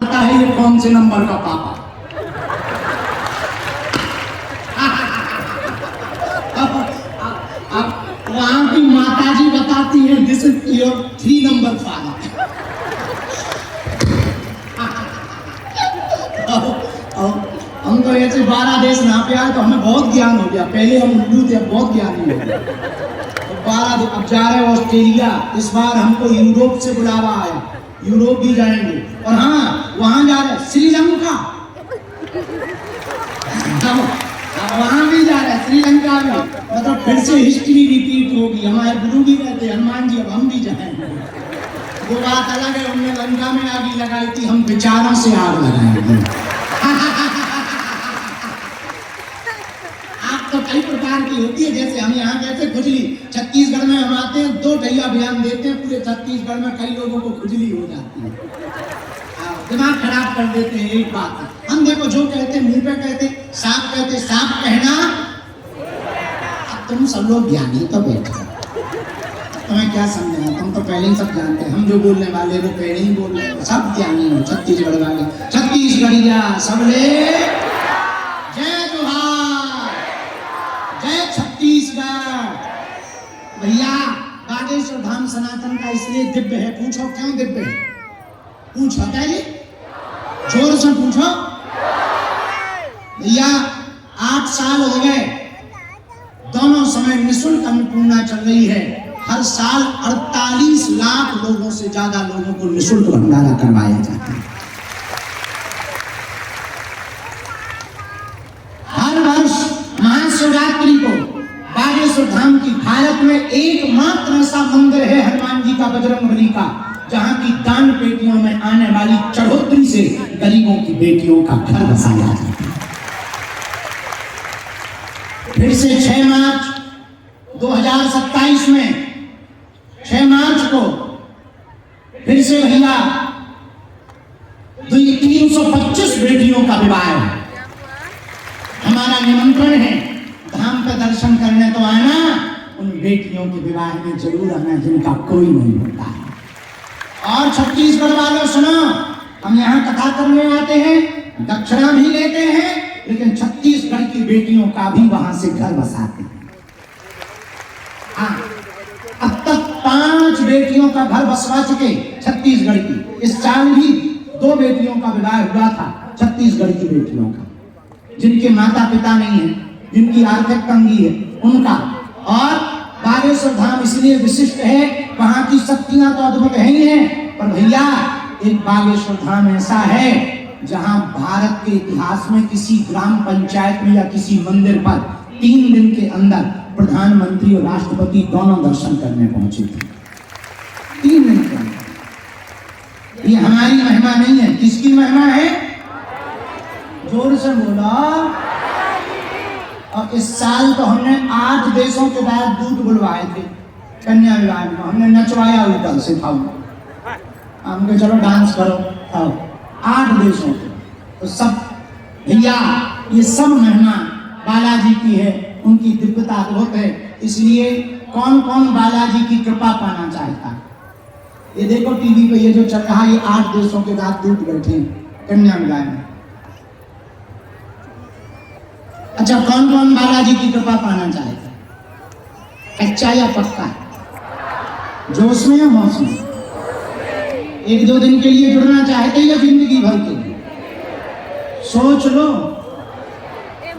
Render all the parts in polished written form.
पता है ये कौन से नंबर का पापा। वहां की माताजी बताती है this is your 3 number father. हम तो ऐसे 12 देश नापे आए तो हमें बहुत ज्ञान हो गया। पहले हम उल्लू थे, अब बहुत ज्ञानी हो गया। तो 12 अब जा रहे हैं ऑस्ट्रेलिया। इस बार हमको यूरोप से बुलावा आया, यूरोप भी जाएंगे। और हाँ, वहां जा रहे हैं श्रीलंका, वहां भी जा रहे हैं श्रीलंका में। मतलब फिर से हिस्ट्री रिपीट होगी। हमारे गुरु भी कहते हैं हनुमान जी अब हम भी जाएंगे। वो बात अलग है, उनने लंका में आग लगाई थी, हम विचारों से आग लगाएंगे। आग तो कई प्रकार की होती है, जैसे हम यहाँ कहते हैं खुजली। छत्तीसगढ़ में हम आते हैं 2 ढैया बयान देते हैं, पूरे छत्तीसगढ़ में कई लोगों को खुजली हो जाती है, दिमाग खराब कर देते हैं। एक बात है, हम देखो जो कहते मुंह पे कहते, सांप कहते, सांप कहना। अब तुम सब लोग ज्ञानी तो बैठे, तुम्हें क्या समझना, तुम तो पहले ही सब जानते हैं। हम जो बोलने वाले वो पहले ही बोल रहे हैं, सब ज्ञानी हो छत्तीसगढ़ वाले। छत्तीसगढ़िया सबले जय जोहार, जय छत्तीसगढ़। भैया बागेश्वर धाम सनातन का इसलिए दिव्य है। पूछो क्यों दिव्य है? पूछो पहले, जोर से पूछो भैया। 8 साल हो गए, दोनों समय निःशुल्क अन्नपूर्णा चल रही है। हर साल 48 लाख लोगों से ज्यादा लोगों को निःशुल्क भंडारा करवाया जाता है। हर वर्ष महाशिवरात्रि को बागेश्वर धाम की भारत में एकमात्र ऐसा मंदिर है हनुमान जी का, बजरंगबली का, जहां की दान पेटियों में आने वाली चढ़ोतरी से गरीबों की बेटियों का घर बसाया जाता है। फिर से 6 मार्च 2027 में 6 मार्च को फिर से भैया 325 बेटियों का विवाह है। हमारा निमंत्रण है, धाम पे दर्शन करने तो आना, उन बेटियों के विवाह में जरूर आना जिनका कोई नहीं होता है। और छत्तीसगढ़ वालों सुनो, हम यहाँ कथा करने आते हैं, दक्षिणा भी लेते हैं, लेकिन छत्तीसगढ़ की बेटियों का भी वहां से घर बसाते हैं। हाँ, अब तक 5 बेटियों का घर बसवा चुके छत्तीसगढ़ की। इस साल भी 2 बेटियों का विवाह हुआ था छत्तीसगढ़ की बेटियों का, जिनके माता पिता नहीं है, जिनकी आर्थिक तंगी है उनका। और बागेश्वर धाम इसलिए विशिष्ट है, वहां की शक्तियां तो अद्भुत है ही हैं, पर भैया एक बागेश्वर धाम ऐसा है जहां भारत के इतिहास में किसी ग्राम पंचायत में या किसी मंदिर पर 3 दिन के अंदर प्रधानमंत्री और राष्ट्रपति दोनों दर्शन करने पहुंचे थे। 3 दिन के अंदर। ये हमारी महिमा नहीं है, किसकी महिमा है? जोर से बोला। और इस साल तो हमने 8 देशों के बाद दूत बुलवाए थे कन्या विवाह में। हमने नचवाया ऊपर से था, हमने चलो डांस करो, आओ 8 देशों के। तो सब भैया ये सब महिमा बालाजी की है, उनकी दिव्यता अद्भुत है। इसलिए कौन कौन बालाजी की कृपा पाना चाहता है? ये देखो टीवी पे ये जो चल रहा है, ये 8 देशों के बाद दूत बैठे हैं कन्या विवाह में। अच्छा, कौन कौन बालाजी की कृपा पाना चाहता है? कच्चा या पक्का? जोश में या मौज में? 1-2 दिन के लिए जुड़ना चाहते या जिंदगी भर के लिए? सोच लो,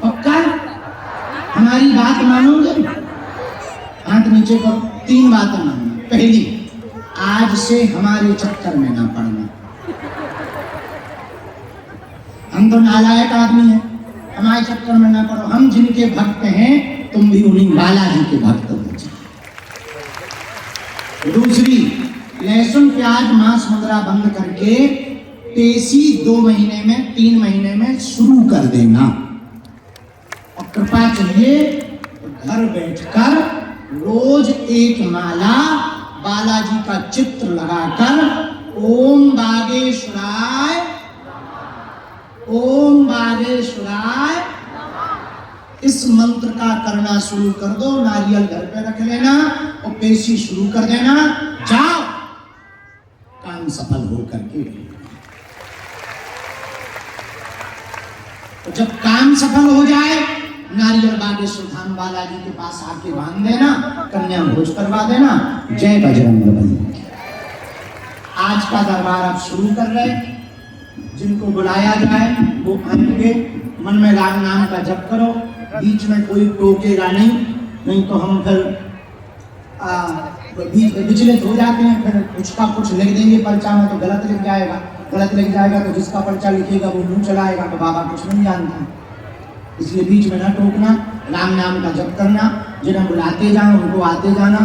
पक्का? हमारी बात मानोगे? हाथ नीचे करो। 3 बातें मानना। पहली, आज से हमारे चक्कर में ना पड़ना। हम तो नालायक आदमी हैं, हमारे चक्कर में ना पड़ो। हम जिनके भक्त हैं, तुम भी उन्हीं बालाजी के भक्त हो जाओ। दूसरी, लहसुन प्याज मांस मुद्रा बंद करके पेशी 2 महीने में 3 महीने में शुरू कर देना। और कृपा चाहिए तो घर बैठकर रोज 1 माला बालाजी का चित्र लगाकर ओम बागेश्वराय, ओम बागेश्वराय, इस मंत्र का करना शुरू कर दो। नारियल घर पे रख लेना और पेशी शुरू कर देना। जाओ, काम सफल हो करके तो जब काम सफल हो जाए, नारियल बागेश्वर धाम बालाजी के पास आके बांध देना, कन्या भोज करवा देना। जय बजरंगबली। आज का दरबार अब शुरू कर रहे, जिनको बुलाया जाए वो आएंगे। मन में राम नाम का जप करो, बीच में कोई टोकेगा नहीं तो हम फिर विचलित हो जाते हैं, फिर कुछ का कुछ लिख देंगे पर्चा में तो गलत लिख जाएगा तो जिसका पर्चा लिखेगा वो मुंह चलाएगा तो बाबा कुछ नहीं जानता। इसलिए बीच में ना टोकना, राम नाम का जप करना, जिन्हें बुलाते जाना उनको आते जाना,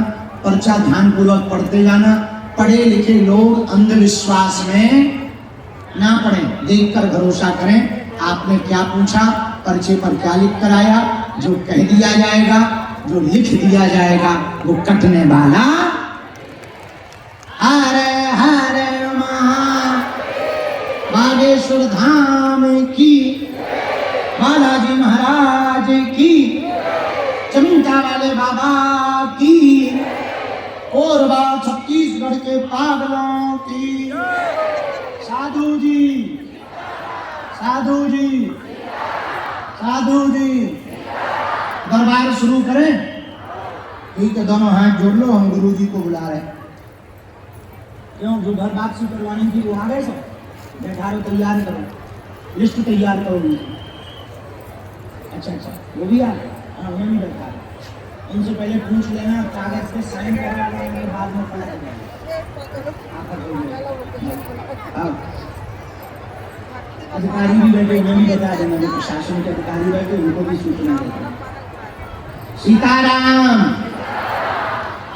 पर्चा ध्यान पूर्वक पढ़ते जाना। पढ़े लिखे लोग अंधविश्वास में ना पढ़ें, देखकर भरोसा करें। आपने क्या पूछा, पर्चे पर क्या लिख कर आया, जो कह दिया जाएगा, जो लिख दिया जाएगा वो कटने वाला। हरे हरे बागेश्वर धाम की, बालाजी महाराज की, चमिंटा वाले बाबा की, और बात छत्तीसगढ़ के पागलों की। साधु जी, साधु जी, साधु जी, दरबार शुरू करें। ठीक है, दोनों हाथ जोड़ लो, हम गुरु जी को बुला रहे हैं। क्यों, जो घर वापसी करवाने की वो आ गए सब? बैठारो, तैयार करो, लिस्ट तैयार करो। अच्छा, वो भी आ गए? हाँ, उन्हें भी बैठा। इनसे पहले पूछ लेना, कागज पे साइन करवा लेंगे, बाद में पलट देंगे। अधिकारी भी बैठे, उन्हें भी बता देना, जो प्रशासन के अधिकारी बैठे उनको भी सूचना देना। सीताराम।